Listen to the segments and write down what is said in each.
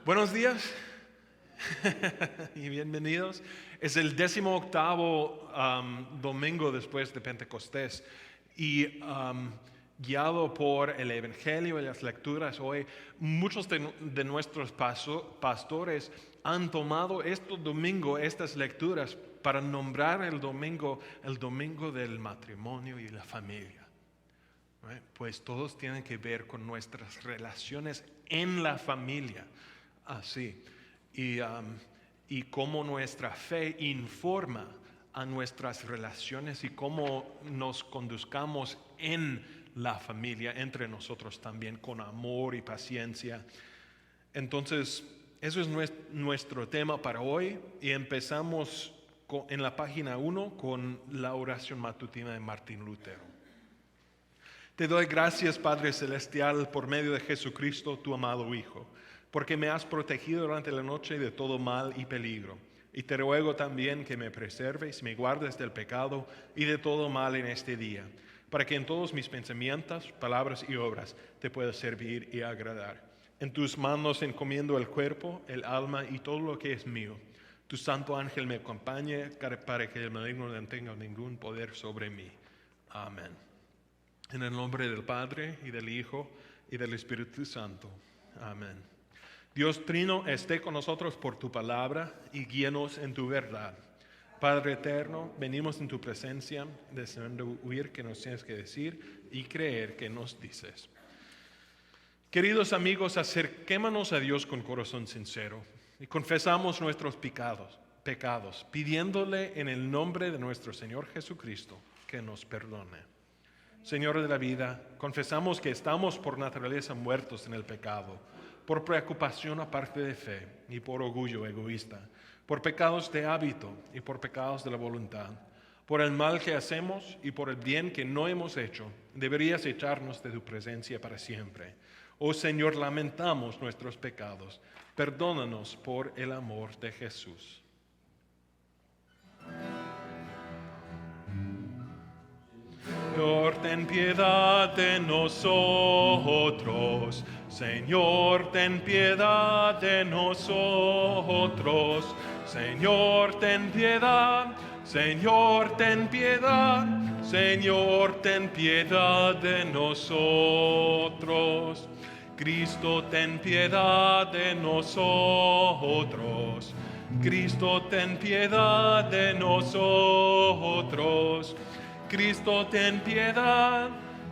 Buenos días y bienvenidos. Es el 18º domingo después de Pentecostés y guiado por el Evangelio y las lecturas hoy, muchos de nuestros pastores han tomado este domingo, estas lecturas, para nombrar el domingo del matrimonio y la familia. Pues todos tienen que ver con nuestras relaciones en la familia. Así. Y cómo nuestra fe informa a nuestras relaciones y cómo nos conduzcamos en la familia, entre nosotros también, con amor y paciencia. Entonces, eso es nuestro tema para hoy y empezamos en la página 1 con la oración matutina de Martín Lutero. Te doy gracias, Padre Celestial, por medio de Jesucristo, tu amado Hijo, porque me has protegido durante la noche de todo mal y peligro. Y te ruego también que me preserves y me guardes del pecado y de todo mal en este día, para que en todos mis pensamientos, palabras y obras te pueda servir y agradar. En tus manos encomiendo el cuerpo, el alma y todo lo que es mío. Tu santo ángel me acompañe para que el maligno no tenga ningún poder sobre mí. Amén. En el nombre del Padre y del Hijo y del Espíritu Santo. Amén. Dios Trino esté con nosotros por tu palabra y guíanos en tu verdad. Padre eterno, venimos en tu presencia, deseando oír que nos tienes que decir y creer que nos dices. Queridos amigos, acerquémonos a Dios con corazón sincero y confesamos nuestros pecados, pidiéndole en el nombre de nuestro Señor Jesucristo que nos perdone. Señor de la vida, confesamos que estamos por naturaleza muertos en el pecado, por preocupación aparte de fe y por orgullo egoísta, por pecados de hábito y por pecados de la voluntad, por el mal que hacemos y por el bien que no hemos hecho. Deberías echarnos de tu presencia para siempre. Oh Señor, lamentamos nuestros pecados. Perdónanos por el amor de Jesús. Señor, ten piedad de nosotros. Señor, ten piedad de nosotros. Señor, ten piedad. Señor, ten piedad. Señor, ten piedad de nosotros. Cristo, ten piedad de nosotros. Cristo, ten piedad de nosotros. Cristo, ten piedad.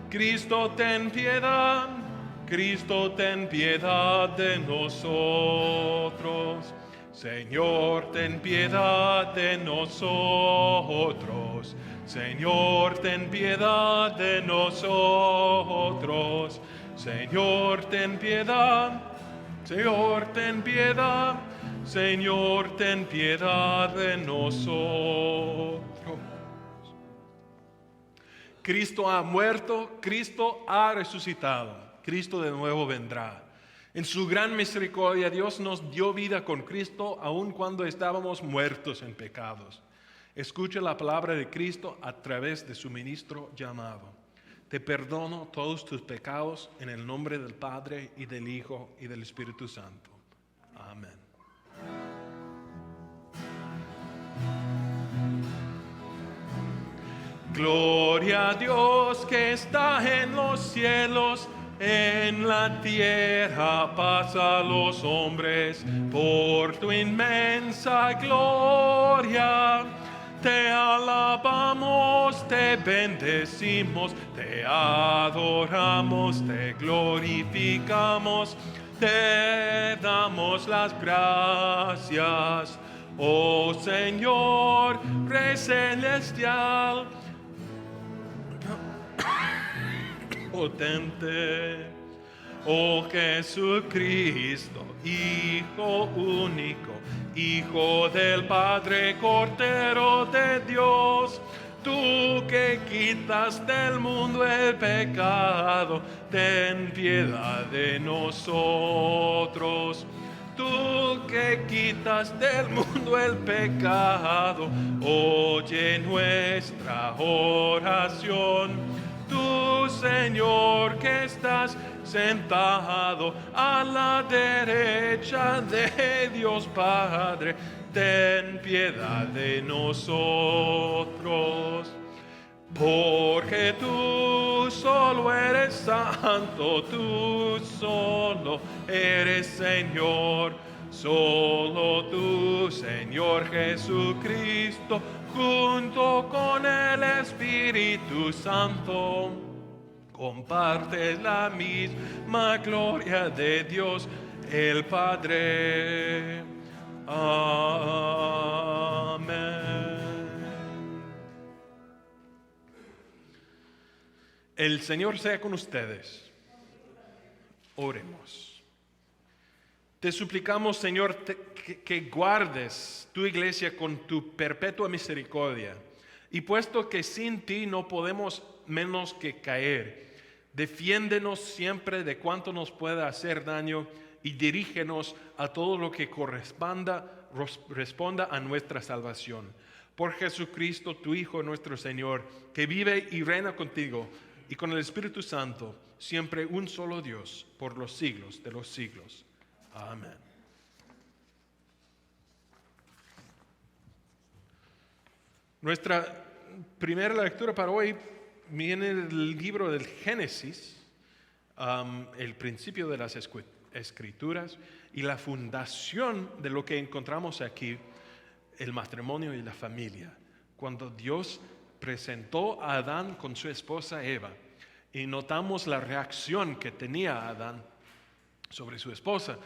Cristo, ten piedad. Cristo, ten piedad de nosotros. Señor, ten piedad de nosotros. Señor, ten piedad de nosotros. Señor, ten piedad. Señor, ten piedad. Señor, ten piedad de nosotros. Cristo ha muerto, Cristo ha resucitado, Cristo de nuevo vendrá. En su gran misericordia, Dios nos dio vida con Cristo aun cuando estábamos muertos en pecados. Escucha la palabra de Cristo a través de su ministro llamado. Te perdono todos tus pecados en el nombre del Padre y del Hijo y del Espíritu Santo. Amén. Gloria a Dios que está en los cielos, en la tierra paz a los hombres, por tu inmensa gloria. Te alabamos, te bendecimos, te adoramos, te glorificamos, te damos las gracias. Oh Señor, Rey celestial, potente, oh Jesucristo, Hijo único, Hijo del Padre, Cordero de Dios, tú que quitas del mundo el pecado, ten piedad de nosotros. Tú que quitas del mundo el pecado, oye nuestra oración. Tú, Señor, que estás sentado a la derecha de Dios Padre, ten piedad de nosotros. Porque tú solo eres santo, tú solo eres Señor, solo tú, Señor Jesucristo, junto con el Espíritu Santo, compartes la misma gloria de Dios el Padre. Amén. El Señor sea con ustedes. Oremos. Te suplicamos, Señor, que guardes tu iglesia con tu perpetua misericordia. Y puesto que sin ti no podemos menos que caer, defiéndenos siempre de cuanto nos pueda hacer daño y dirígenos a todo lo que responda a nuestra salvación. Por Jesucristo, tu Hijo, nuestro Señor, que vive y reina contigo y con el Espíritu Santo, siempre un solo Dios, por los siglos de los siglos. Amén. Nuestra primera lectura para hoy viene del libro del Génesis, el principio de las Escrituras y la fundación de lo que encontramos aquí, el matrimonio y la familia. Cuando Dios presentó a Adán con su esposa Eva y notamos la reacción que tenía Adán sobre su esposa,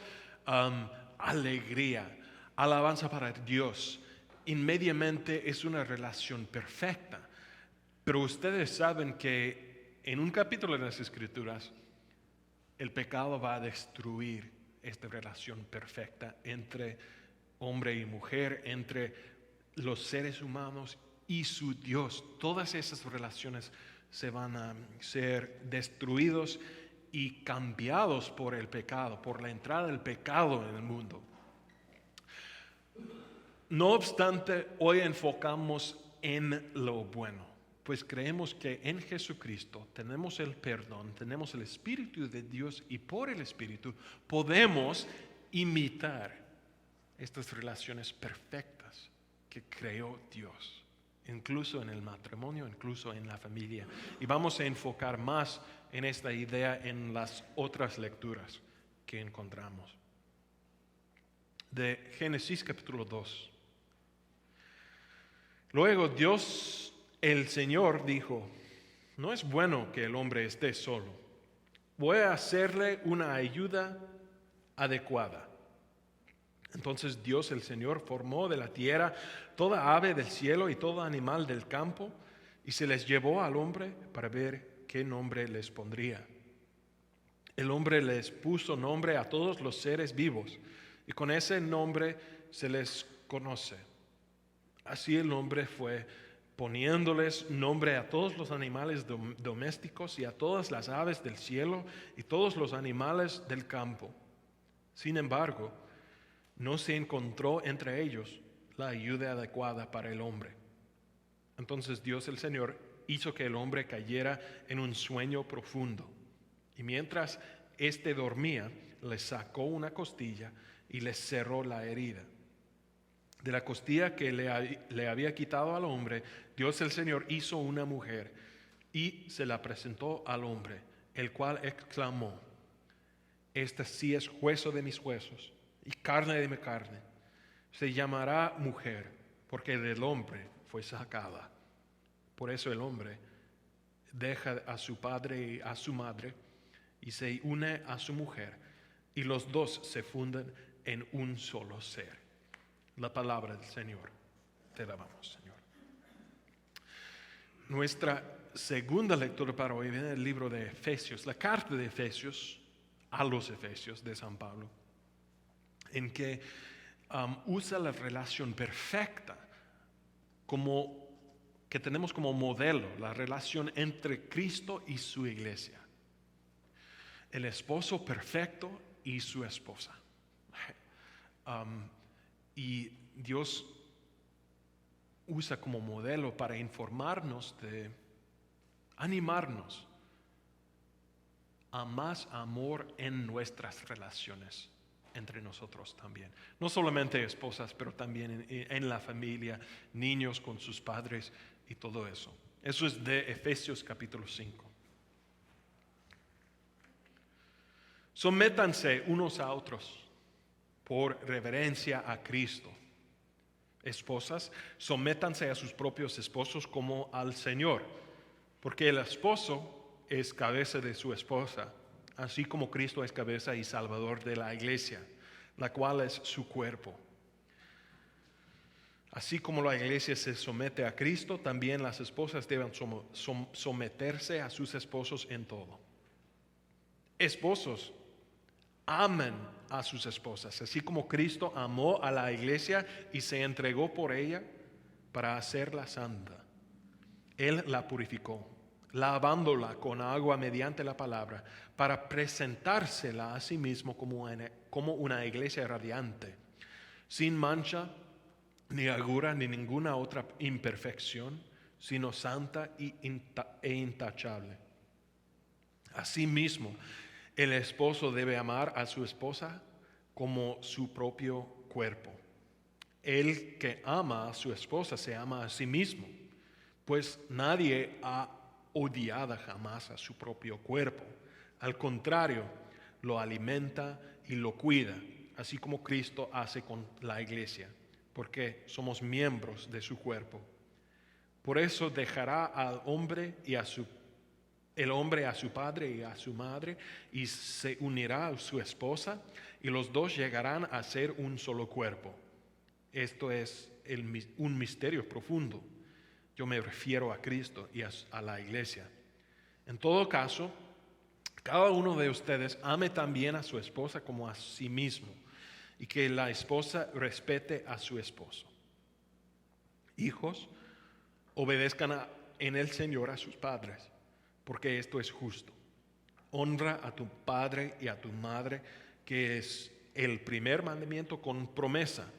alegría, alabanza para Dios. Inmediatamente es una relación perfecta. Pero ustedes saben que en un capítulo de las Escrituras el pecado va a destruir esta relación perfecta entre hombre y mujer, entre los seres humanos y su Dios. Todas esas relaciones se van a ser destruidos y cambiados por el pecado, por la entrada del pecado en el mundo. No obstante, hoy enfocamos en lo bueno, pues creemos que en Jesucristo tenemos el perdón, tenemos el Espíritu de Dios y por el Espíritu podemos imitar estas relaciones perfectas que creó Dios, incluso en el matrimonio, incluso en la familia. Y vamos a enfocar más en esta idea en las otras lecturas que encontramos. De Génesis capítulo 2. Luego Dios, el Señor, dijo: no es bueno que el hombre esté solo. Voy a hacerle una ayuda adecuada. Entonces Dios, el Señor, formó de la tierra toda ave del cielo y todo animal del campo, y se les llevó al hombre para ver qué nombre les pondría. El hombre les puso nombre a todos los seres vivos, y con ese nombre se les conoce. Así el hombre fue poniéndoles nombre a todos los animales domésticos y a todas las aves del cielo y todos los animales del campo. Sin embargo, no se encontró entre ellos la ayuda adecuada para el hombre. Entonces Dios el Señor hizo que el hombre cayera en un sueño profundo. Y mientras éste dormía, le sacó una costilla y le cerró la herida. De la costilla que le había quitado al hombre, Dios el Señor hizo una mujer y se la presentó al hombre, el cual exclamó: esta sí es hueso de mis huesos y carne de mi carne. Se llamará mujer, porque del hombre fue sacada. Por eso el hombre deja a su padre y a su madre y se une a su mujer, y los dos se funden en un solo ser. La palabra del Señor. Te alabamos, Señor. Nuestra segunda lectura para hoy viene del libro de Efesios, la carta de Efesios a los Efesios de San Pablo, en que usa la relación perfecta que tenemos como modelo, la relación entre Cristo y su iglesia. El esposo perfecto y su esposa. Y Dios usa como modelo para informarnos, de animarnos a más amor en nuestras relaciones entre nosotros también. No solamente esposas, pero también en la familia, niños con sus padres y todo eso. Eso es de Efesios capítulo 5. Sométanse unos a otros por reverencia a Cristo. Esposas, sométanse a sus propios esposos como al Señor, porque el esposo es cabeza de su esposa, así como Cristo es cabeza y salvador de la iglesia, la cual es su cuerpo. Así como la iglesia se somete a Cristo, también las esposas deben someterse a sus esposos en todo. Esposos, amen a sus esposas, así como Cristo amó a la iglesia y se entregó por ella para hacerla santa. Él la purificó, lavándola con agua mediante la palabra, para presentársela a sí mismo como una iglesia radiante, sin mancha, ni agura, ni ninguna otra imperfección, sino santa e intachable. Asimismo, el esposo debe amar a su esposa como su propio cuerpo. El que ama a su esposa se ama a sí mismo, pues nadie ha odiado jamás a su propio cuerpo. Al contrario, lo alimenta y lo cuida, así como Cristo hace con la iglesia, porque somos miembros de su cuerpo. Por eso dejará al hombre el hombre a su padre y a su madre, y se unirá a su esposa, y los dos llegarán a ser un solo cuerpo. Esto es un misterio profundo. Yo me refiero a Cristo y a la iglesia. En todo caso, cada uno de ustedes ame también a su esposa como a sí mismo, y que la esposa respete a su esposo. Hijos, obedezcan en el Señor a sus padres, porque esto es justo. Honra a tu padre y a tu madre, que es el primer mandamiento con promesa,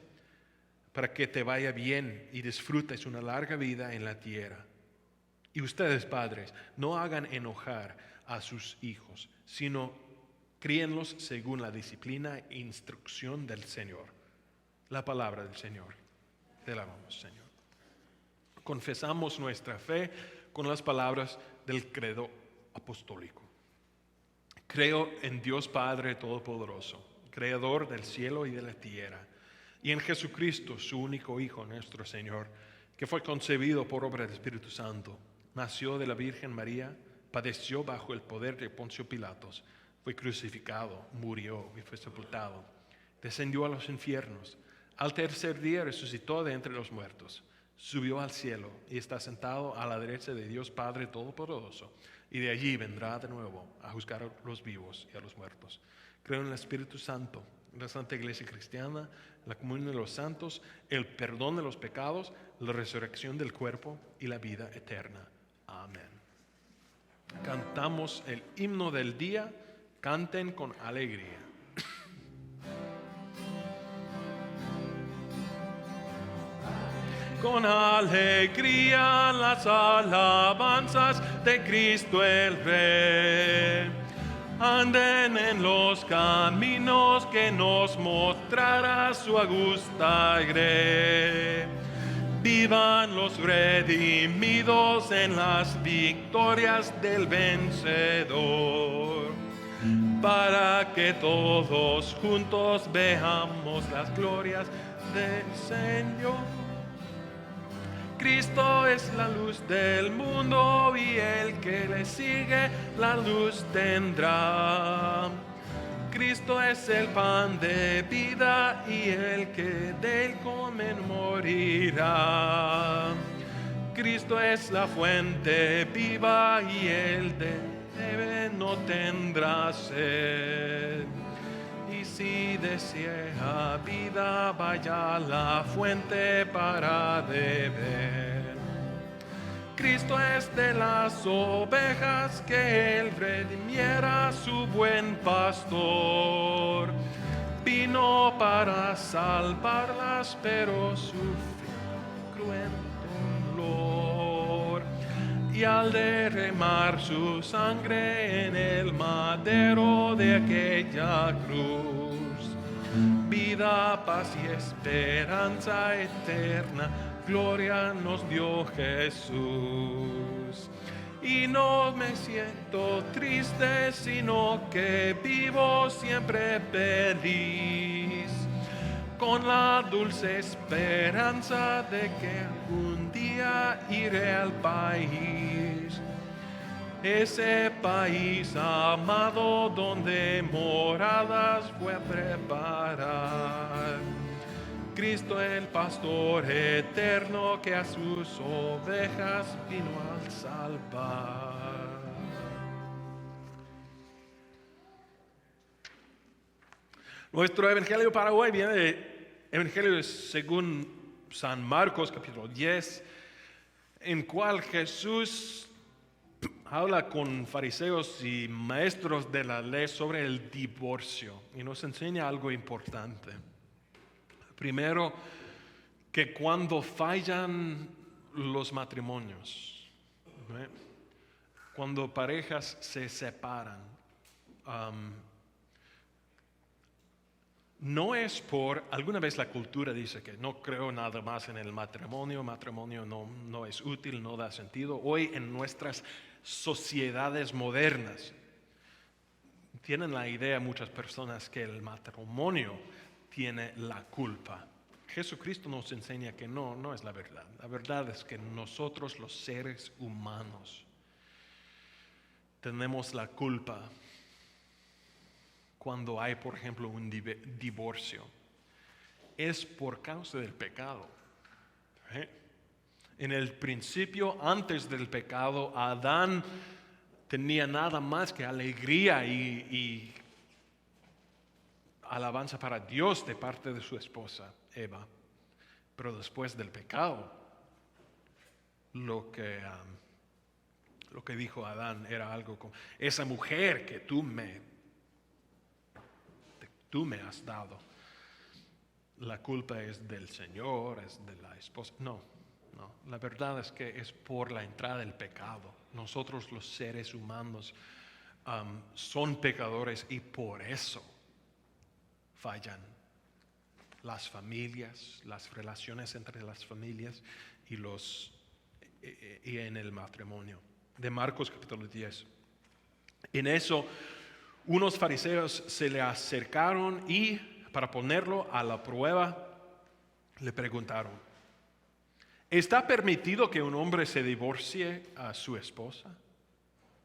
para que te vaya bien y disfrutes una larga vida en la tierra. Y ustedes, padres, no hagan enojar a sus hijos, sino críenlos según la disciplina e instrucción del Señor. La palabra del Señor. Te alabamos, Señor. Confesamos nuestra fe con las palabras del credo apostólico. Creo en Dios Padre Todopoderoso, Creador del cielo y de la tierra, y en Jesucristo, su único Hijo, nuestro Señor, que fue concebido por obra del Espíritu Santo, nació de la Virgen María, padeció bajo el poder de Poncio Pilatos, fue crucificado, murió y fue sepultado, descendió a los infiernos, al tercer día resucitó de entre los muertos, subió al cielo y está sentado a la derecha de Dios Padre Todopoderoso, y de allí vendrá de nuevo a juzgar a los vivos y a los muertos. Creo en el Espíritu Santo, en la Santa Iglesia Cristiana, en la comunión de los santos, el perdón de los pecados, la resurrección del cuerpo y la vida eterna. Amén. Cantamos el himno del día. Canten con alegría. Con alegría las alabanzas de Cristo el Rey. Anden en los caminos que nos mostrará su augusta grey. Vivan los redimidos en las victorias del vencedor, para que todos juntos veamos las glorias del Señor. Cristo es la luz del mundo y el que le sigue la luz tendrá. Cristo es el pan de vida y el que de él come morirá. Cristo es la fuente viva y el de bebe no tendrá sed. Y si desea vida, vaya a la fuente para beber. Cristo es de las ovejas que él redimiera, su buen pastor. Vino para salvarlas, pero sufrió cruento dolor. y al derramar su sangre en el madero de aquella cruz, vida, paz y esperanza eterna, gloria nos dio Jesús. Y no me siento triste, sino que vivo siempre feliz, con la dulce esperanza de que un día iré al país, ese país amado donde moradas fue a preparar Cristo, el pastor eterno que a sus ovejas vino a salvar. Nuestro evangelio para hoy viene del Evangelio según San Marcos, capítulo 10, en cual Jesús habla con fariseos y maestros de la ley sobre el divorcio y nos enseña algo importante. Primero, que cuando fallan los matrimonios, ¿eh? Cuando parejas se separan, no es por, alguna vez la cultura dice que no creo nada más en el matrimonio no es útil, no da sentido. Hoy en nuestras sociedades modernas tienen la idea muchas personas que el matrimonio tiene la culpa. Jesucristo nos enseña que no es la verdad. La verdad es que nosotros los seres humanos tenemos la culpa cuando hay, por ejemplo, un divorcio. Es por causa del pecado. ¿Eh? En el principio, antes del pecado, Adán tenía nada más que alegría y alabanza para Dios de parte de su esposa, Eva. Pero después del pecado, lo que dijo Adán era algo como, esa mujer que tú me has dado, la culpa es del Señor, es de la esposa. No, la verdad es que es por la entrada del pecado. Nosotros los seres humanos son pecadores y por eso fallan las familias, las relaciones entre las familias y en el matrimonio. De Marcos capítulo 10. En eso, unos fariseos se le acercaron y para ponerlo a la prueba, le preguntaron, ¿está permitido que un hombre se divorcie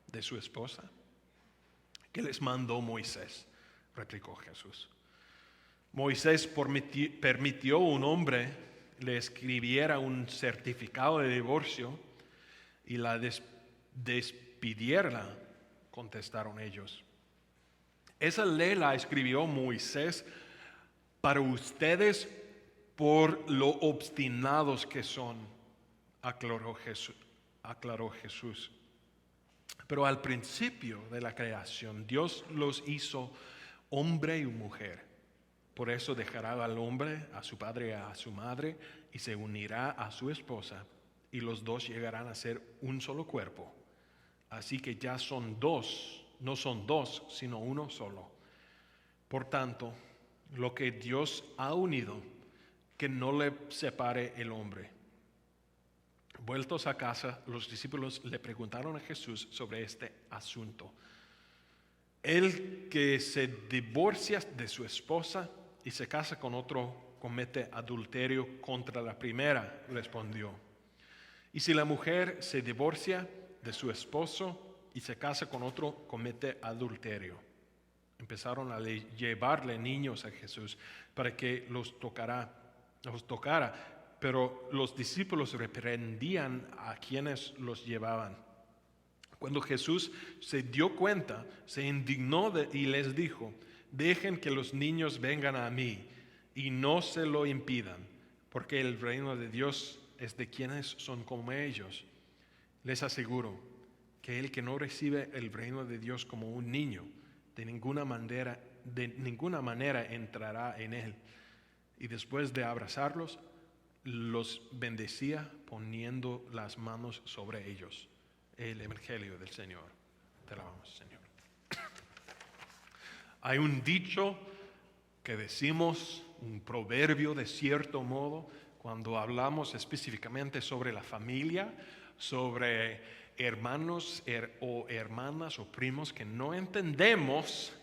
de su esposa? ¿Qué les mandó Moisés? Replicó Jesús. Moisés permitió a un hombre le escribiera un certificado de divorcio y la despidiera, contestaron ellos. Esa ley la escribió Moisés para ustedes por lo obstinados que son, aclaró Jesús. Pero al principio de la creación, Dios los hizo hombre y mujer. Por eso dejará al hombre a su padre y a su madre y se unirá a su esposa y los dos llegarán a ser un solo cuerpo. Así que ya son dos, no son dos, sino uno solo. Por tanto, lo que Dios ha unido, que no le separe el hombre. Vueltos a casa, los discípulos le preguntaron a Jesús sobre este asunto. El que se divorcia de su esposa y se casa con otro comete adulterio contra la primera, respondió. Y si la mujer se divorcia de su esposo y se casa con otro, comete adulterio. Empezaron a llevarle niños a Jesús para que los tocara, pero los discípulos reprendían a quienes los llevaban. Cuando Jesús se dio cuenta, se indignó y les dijo, dejen que los niños vengan a mí y no se lo impidan, porque el reino de Dios es de quienes son como ellos. Les aseguro que el que no recibe el reino de Dios como un niño, de ninguna manera entrará en él. Y después de abrazarlos, los bendecía poniendo las manos sobre ellos. el Evangelio del Señor. Te alabamos, Señor. Hay un dicho que decimos, un proverbio de cierto modo, cuando hablamos específicamente sobre la familia, sobre hermanos o hermanas o primos que no entendemos,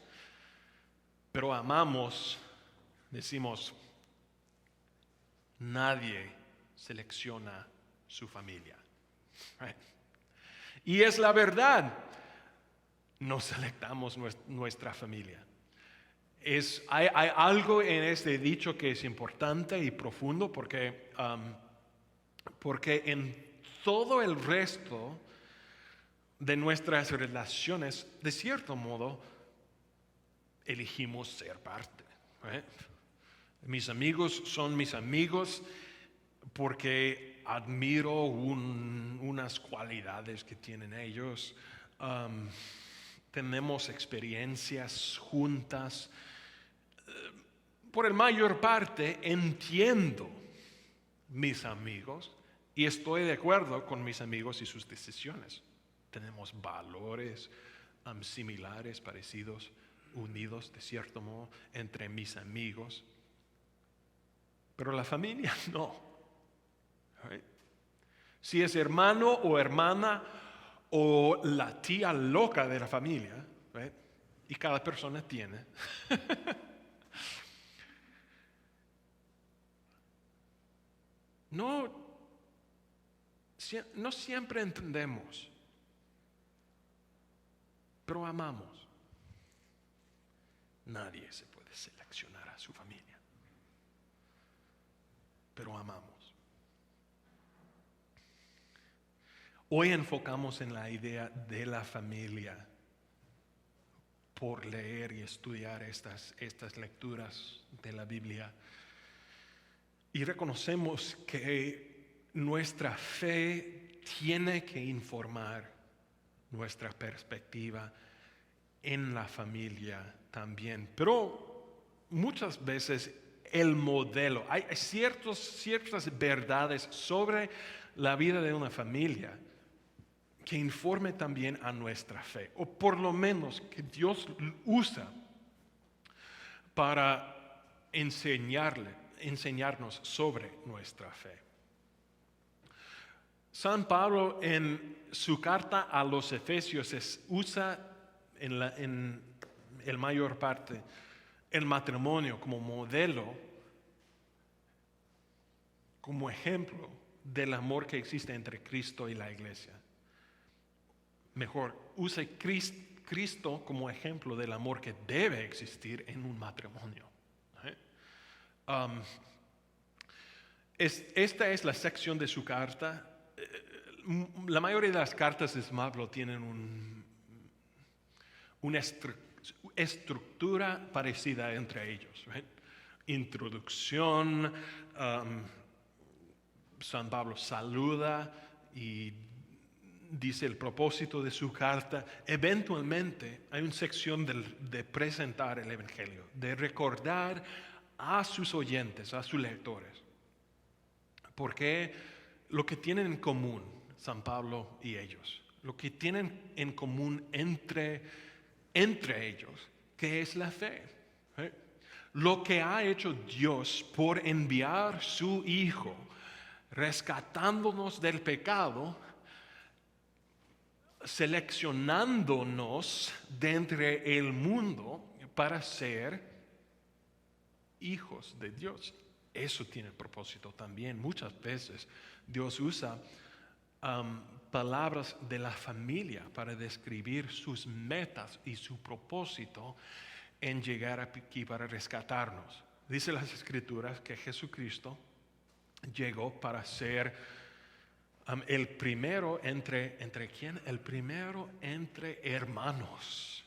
pero amamos, decimos, nadie selecciona su familia. Right? Y es la verdad, no selectamos nuestra familia. Hay algo en este dicho que es importante y profundo porque en todo el resto de nuestras relaciones, de cierto modo, elegimos ser parte. ¿Right? Mis amigos son mis amigos porque admiro unas cualidades que tienen ellos. Tenemos experiencias juntas. Por la mayor parte entiendo mis amigos y estoy de acuerdo con mis amigos y sus decisiones. Tenemos valores similares, parecidos, unidos de cierto modo entre mis amigos. Pero la familia no. Right? Si es hermano o hermana o la tía loca de la familia, right? Y cada persona tiene. No siempre entendemos, pero amamos. Nadie se puede seleccionar a su familia, pero amamos. Hoy enfocamos en la idea de la familia por leer y estudiar estas lecturas de la Biblia. Y reconocemos que nuestra fe tiene que informar nuestra perspectiva en la familia también. Pero muchas veces el modelo, hay ciertas verdades sobre la vida de una familia que informe también a nuestra fe, o por lo menos que Dios usa para enseñarnos sobre nuestra fe. San Pablo en su carta a los Efesios usa en el mayor parte el matrimonio como modelo, como ejemplo del amor que existe entre Cristo y la iglesia. Mejor, usa Cristo como ejemplo del amor que debe existir en un matrimonio. Esta es la sección de su carta. La mayoría de las cartas de Pablo tienen una estructura parecida entre ellos. Right? Introducción, San Pablo saluda y dice el propósito de su carta. Eventualmente hay una sección de presentar el Evangelio, de recordar a sus oyentes, a sus lectores, porque lo que tienen en común San Pablo y ellos, lo que tienen en común entre ellos, que es la fe. ¿Eh? Lo que ha hecho Dios por enviar su Hijo, rescatándonos del pecado, seleccionándonos de entre el mundo para ser hijos de Dios. Eso tiene propósito también. Muchas veces Dios usa palabras de la familia para describir sus metas y su propósito en llegar aquí para rescatarnos. Dice las Escrituras que Jesucristo llegó para ser el primero ¿entre quién? El primero entre hermanos.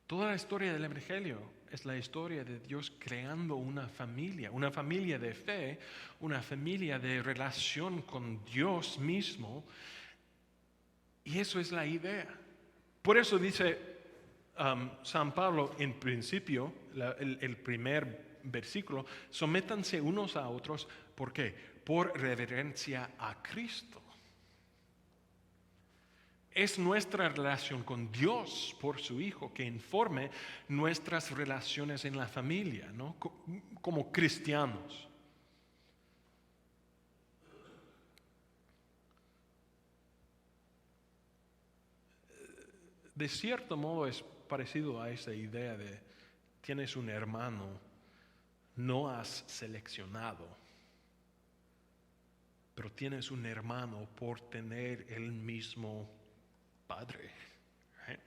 Toda la historia del Evangelio es la historia de Dios creando una familia de fe, una familia de relación con Dios mismo. Y eso es la idea. Por eso dice San Pablo en principio, el primer versículo, sométanse unos a otros. ¿Por qué? por reverencia a Cristo. Es nuestra relación con Dios por su Hijo que informe nuestras relaciones en la familia, ¿no? Como cristianos. De cierto modo es parecido a esa idea de tienes un hermano, no has seleccionado, pero tienes un hermano por tener el mismo padre. ¿Eh?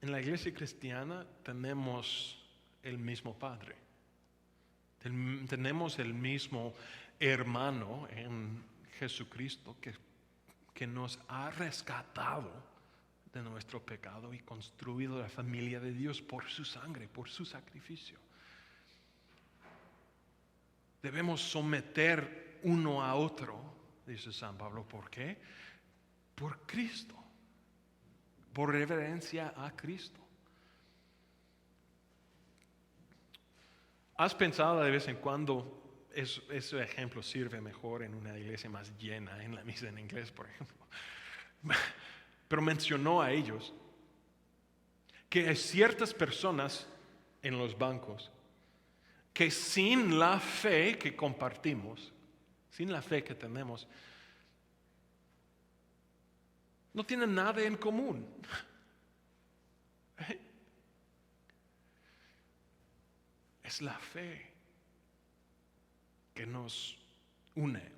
En la iglesia cristiana tenemos el mismo padre, tenemos el mismo hermano en Jesucristo que nos ha rescatado de nuestro pecado y construido la familia de Dios por su sangre, por su sacrificio. Debemos someter uno a otro, dice San Pablo. ¿Por qué? Por Cristo, por reverencia a Cristo. ¿Has pensado de vez en cuando ese ejemplo sirve mejor en una iglesia más llena, en la misa en inglés, por ejemplo? Pero mencionó a ellos que hay ciertas personas en los bancos que sin la fe que compartimos, sin la fe que tenemos, no tienen nada en común. Es la fe que nos une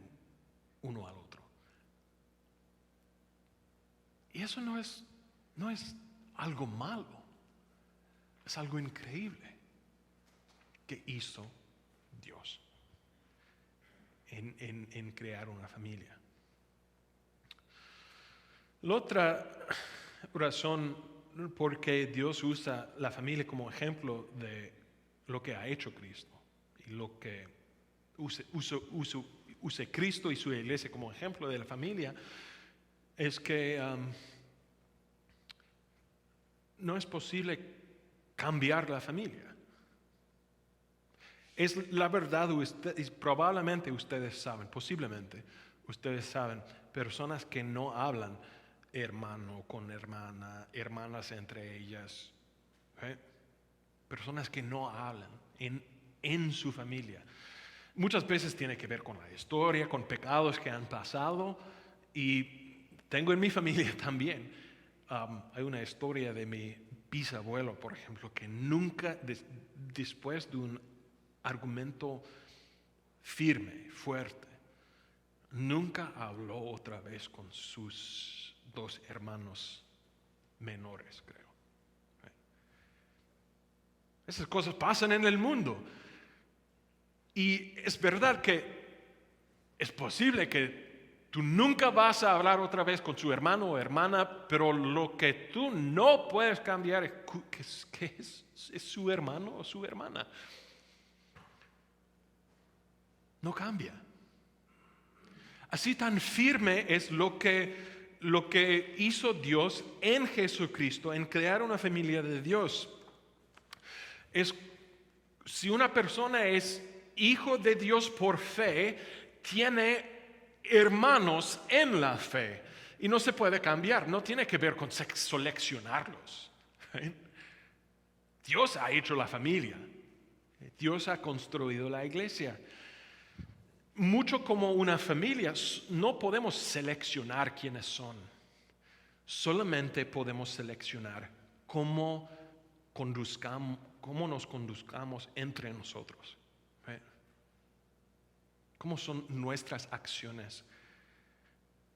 uno al otro. Y eso no es algo malo, es algo increíble que hizo Dios en crear una familia. La otra razón por qué Dios usa la familia como ejemplo de lo que ha hecho Cristo y lo que use Cristo y su iglesia como ejemplo de la familia es que no es posible cambiar la familia. Es la verdad, probablemente ustedes saben, posiblemente ustedes saben, personas que no hablan hermano con hermana, hermanas entre ellas, personas que no hablan en su familia. Muchas veces tiene que ver con la historia, con pecados que han pasado, y tengo en mi familia también. Hay una historia de mi bisabuelo, por ejemplo, que nunca, después de un argumento firme, fuerte, nunca habló otra vez con sus dos hermanos menores, creo. Esas cosas pasan en el mundo. Y es verdad que es posible que tú nunca vas a hablar otra vez con su hermano o hermana, pero lo que tú no puedes cambiar es que es su hermano o su hermana. No cambia. Así tan firme es lo que hizo Dios en Jesucristo, en crear una familia de Dios. Si una persona es hijo de Dios por fe, tiene hermanos en la fe y no se puede cambiar, no tiene que ver con seleccionarlos. Dios ha hecho la familia, Dios ha construido la iglesia. Mucho como una familia, no podemos seleccionar quiénes son, solamente podemos seleccionar cómo nos conduzcamos entre nosotros. ¿Cómo son nuestras acciones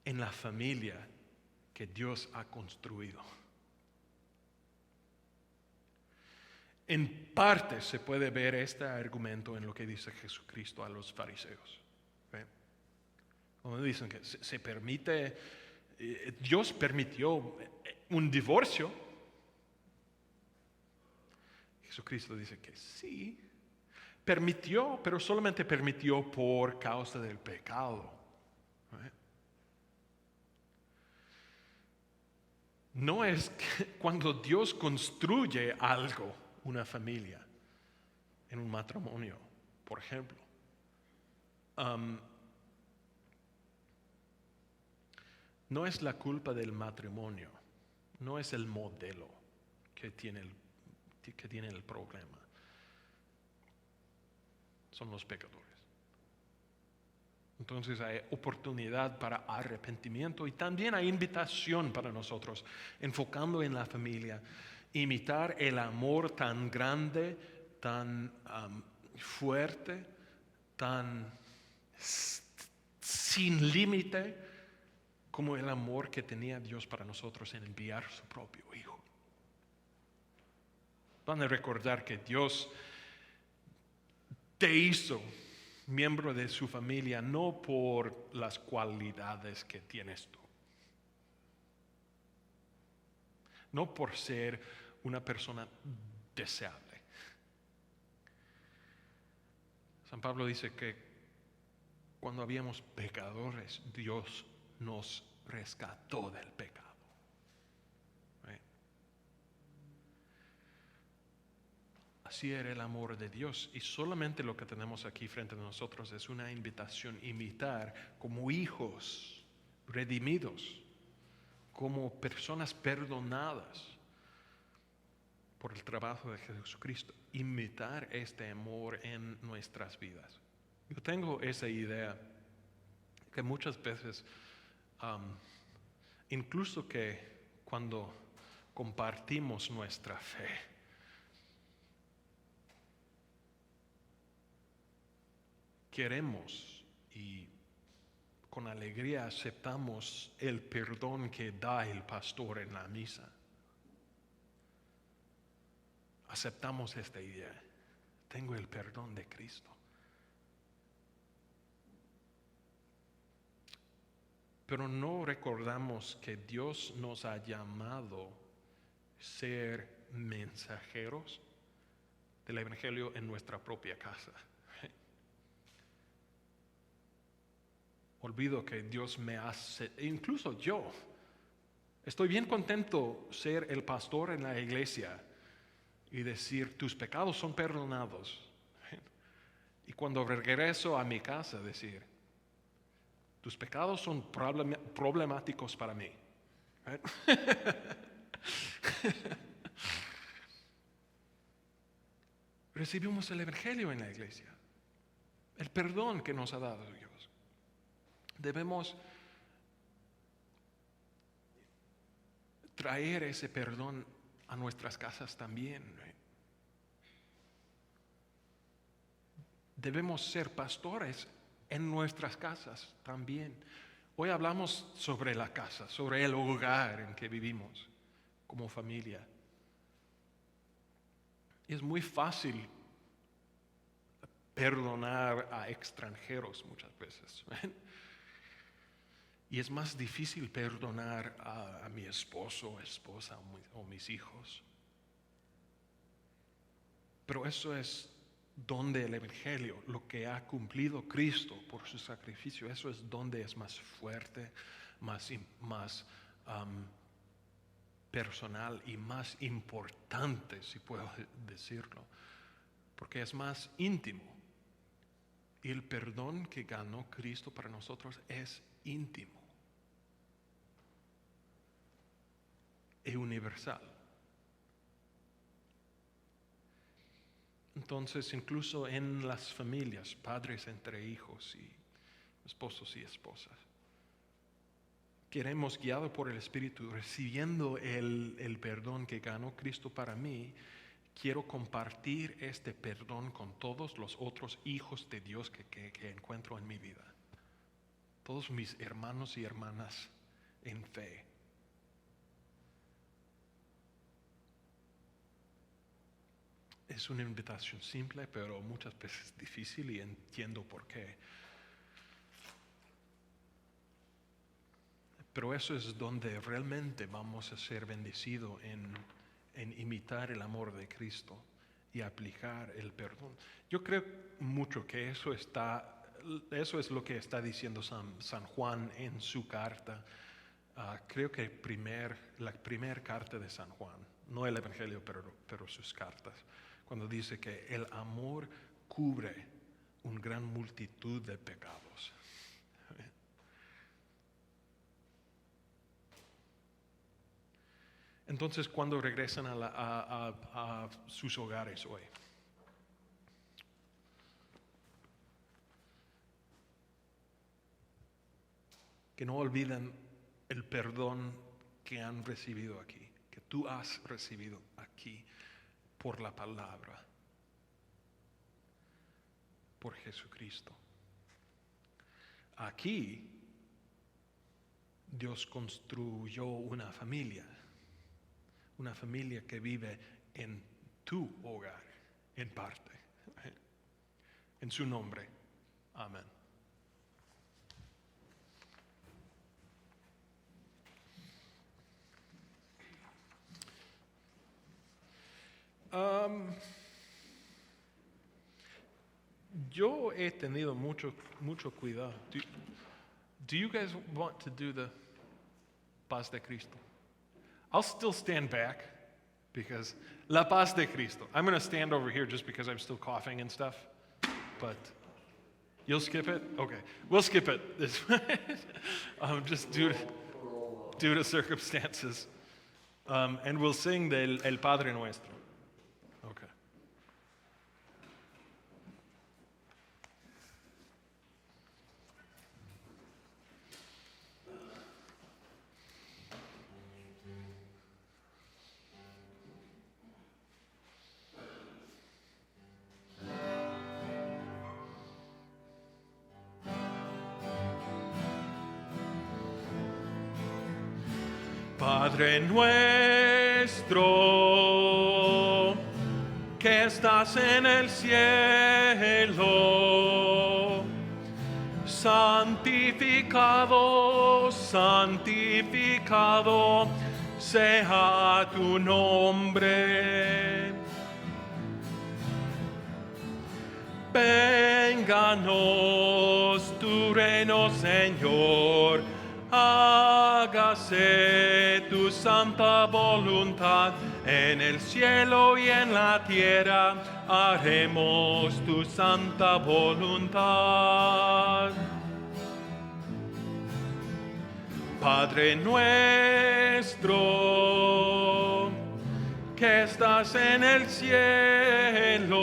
en la familia que Dios ha construido? En parte se puede ver este argumento en lo que dice Jesucristo a los fariseos. Como dicen que se permite, Dios permitió un divorcio. Jesucristo dice que sí, permitió, pero solamente permitió por causa del pecado. No es que cuando Dios construye algo, una familia, en un matrimonio, por ejemplo. Am, no es la culpa del matrimonio, no es el modelo que tiene el problema, son los pecadores. Entonces hay oportunidad para arrepentimiento y también hay invitación para nosotros, enfocando en la familia, imitar el amor tan grande, tan fuerte, tan sin límite, como el amor que tenía Dios para nosotros en enviar su propio Hijo. Van a recordar que Dios te hizo miembro de su familia no por las cualidades que tienes tú, no por ser una persona deseable. San Pablo dice que cuando habíamos pecadores, Dios nos rescató del pecado. ¿Right? Así era el amor de Dios, y solamente lo que tenemos aquí frente a nosotros es una invitación a imitar como hijos redimidos, como personas perdonadas por el trabajo de Jesucristo, imitar este amor en nuestras vidas. Yo tengo esa idea que muchas veces, incluso que cuando compartimos nuestra fe, queremos y con alegría aceptamos el perdón que da el pastor en la misa. Aceptamos esta idea. Tengo el perdón de Cristo. Pero no recordamos que Dios nos ha llamado a ser mensajeros del Evangelio en nuestra propia casa. Olvido que Dios me hace, incluso yo, estoy bien contento ser el pastor en la iglesia y decir, tus pecados son perdonados. Y cuando regreso a mi casa decir, tus pecados son problemáticos para mí. Recibimos el Evangelio en la iglesia, el perdón que nos ha dado Dios. Debemos traer ese perdón a nuestras casas también. Debemos ser pastores en nuestras casas también. Hoy hablamos sobre la casa, sobre el hogar en que vivimos como familia. Es muy fácil perdonar a extranjeros muchas veces. Y es más difícil perdonar a mi esposo, esposa o mis hijos. Pero eso es donde el Evangelio, lo que ha cumplido Cristo por su sacrificio, eso es donde es más fuerte, más personal y más importante, si puedo decirlo, porque es más íntimo. Y el perdón que ganó Cristo para nosotros es íntimo e universal. Entonces, incluso en las familias, padres entre hijos y esposos y esposas, queremos, guiado por el Espíritu, recibiendo el perdón que ganó Cristo para mí, quiero compartir este perdón con todos los otros hijos de Dios que encuentro en mi vida. Todos mis hermanos y hermanas en fe. Es una invitación simple, pero muchas veces difícil, y entiendo por qué. Pero eso es donde realmente vamos a ser bendecidos en imitar el amor de Cristo y aplicar el perdón. Yo creo mucho que eso es lo que está diciendo San Juan en su carta. Creo que la primera carta de San Juan, no el Evangelio, pero sus cartas, cuando dice que el amor cubre una gran multitud de pecados. Entonces, cuando regresan a sus hogares hoy, que no olviden el perdón que han recibido aquí, que tú has recibido aquí por la palabra, por Jesucristo. Aquí Dios construyó una familia que vive en tu hogar, en parte. En su nombre. Amén. Yo he tenido mucho cuidado. Do you guys want to do the paz de Cristo? I'll still stand back because La Paz de Cristo. I'm going to stand over here just because I'm still coughing and stuff. But you'll skip it? Okay. We'll skip it. Just due to circumstances. And we'll sing El Padre Nuestro. Okay. Padre nuestro, que estás en el cielo, santificado, santificado sea tu nombre. Vénganos tu reino, Señor. Hágase tu santa voluntad en el cielo y en la tierra. Haremos tu santa voluntad. Padre nuestro, que estás en el cielo,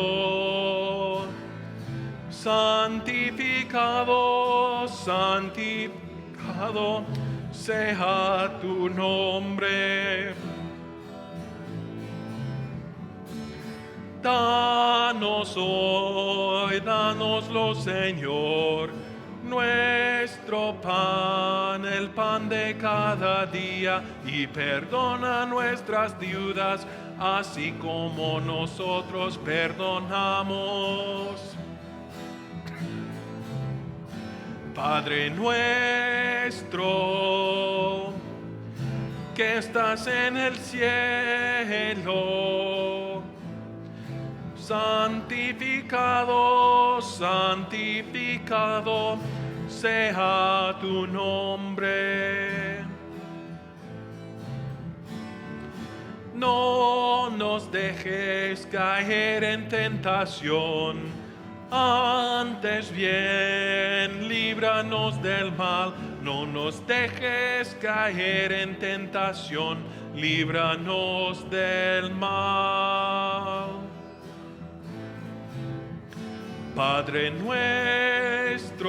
santificado, santificado sea tu nombre. Danos hoy, danoslo, Señor, nuestro pan, el pan de cada día, y perdona nuestras deudas, así como nosotros perdonamos. Padre nuestro, que estás en el cielo, santificado, santificado sea tu nombre. No nos dejes caer en tentación, antes bien, líbranos del mal. No nos dejes caer en tentación, líbranos del mal. Padre nuestro,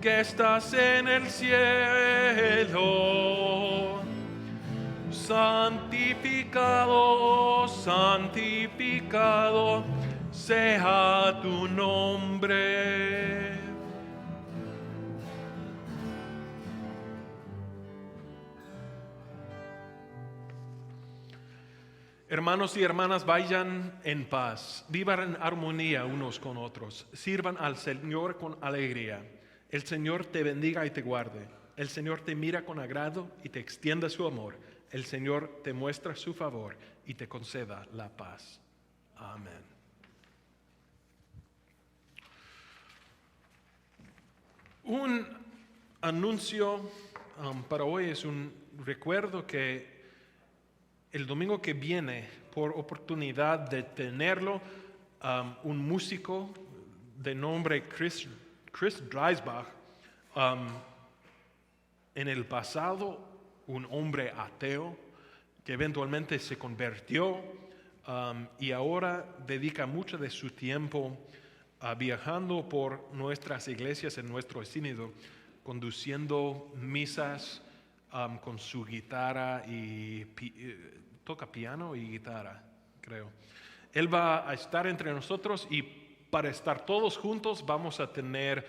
que estás en el cielo, santificado, santificado sea tu nombre. Hermanos y hermanas, vayan en paz, vivan en armonía unos con otros, sirvan al Señor con alegría. El Señor te bendiga y te guarde. El Señor te mira con agrado y te extienda su amor. El Señor te muestra su favor y te conceda la paz. Amén. Un anuncio para hoy es un recuerdo que el domingo que viene, por oportunidad de tenerlo, un músico de nombre Chris Dreisbach, en el pasado un hombre ateo que eventualmente se convirtió y ahora dedica mucho de su tiempo viajando por nuestras iglesias en nuestro sínodo, conduciendo misas con su guitarra y toca piano y guitarra, creo. Él va a estar entre nosotros y para estar todos juntos vamos a tener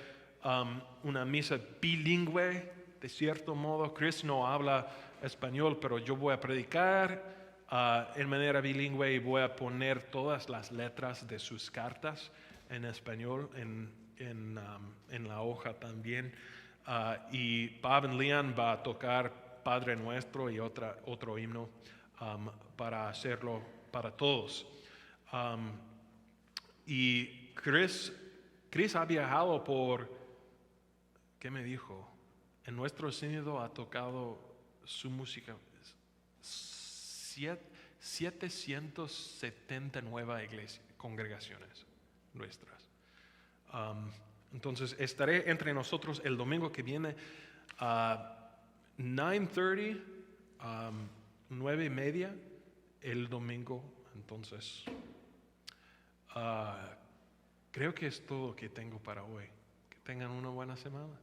una misa bilingüe, de cierto modo. Chris no habla español, pero yo voy a predicar en manera bilingüe y voy a poner todas las letras de sus cartas en español en la hoja también. Y Bob Leon va a tocar Padre Nuestro y otro himno para hacerlo para todos. Y Chris ha viajado ¿qué me dijo? En nuestro sínodo ha tocado su música 779 congregaciones nuestras. Entonces estaré entre nosotros el domingo que viene a 9:30, 9:30 el domingo. Entonces creo que es todo lo que tengo para hoy. Que tengan una buena semana.